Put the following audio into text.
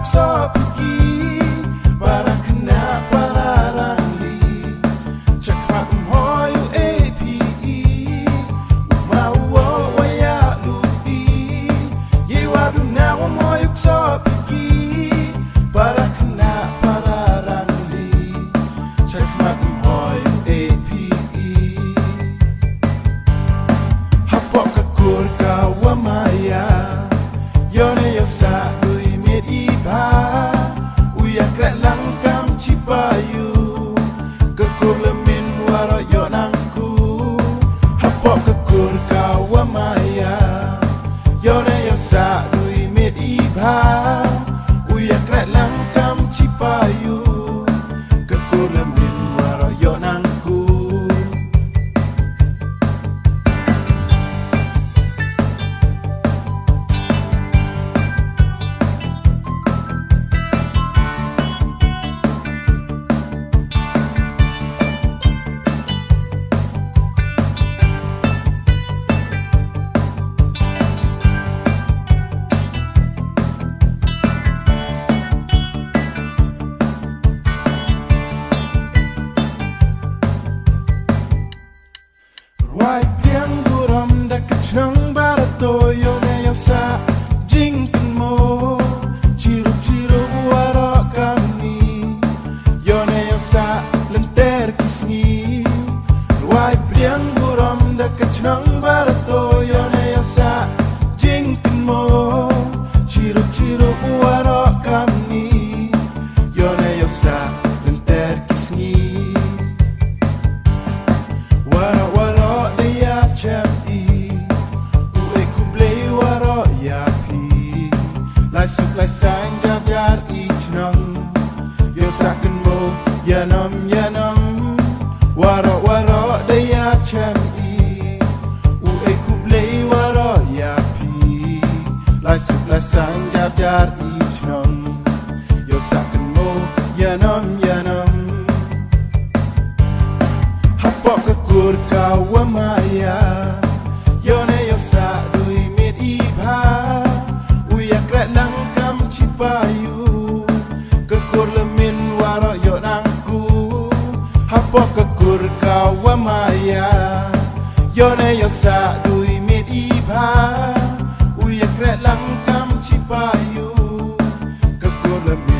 so pergi para kena para rangli cakap hoyu APE mau waya luti ye wadu na moyu so pergi para kena para rangli cakap hoyu APE hapok kekur kawamaya yone yosa iba uya kret langkam cipayu kekur lemin waro yonangku hapok kekur kawamaya yone yosa imit iba uya kret langkam cipayu kekur lemin waro yonangku Wai piang buram da kachnang barato yone yosa jingkin mo cirup waro kami yone yosa lenter kisngi Wai piang buram da kachnang barato yone yosa jingkin mo cirup waro kami yone yosa lenter kisngi waro champi uwe kublei waro yapi lai suk lai sang jar ichnang yo saken mo yanam waro daya champi uwe kublei waro yapi lai suk lai sang jar ichnang yo saken mo yanam hapok kekur kawamaya yone yosa imit iba uya kret langkam cipayu kekur lemin waro yonangku hapok kekur kawamaya yone yosa imit iba uya kret langkam cipayu kekur lemin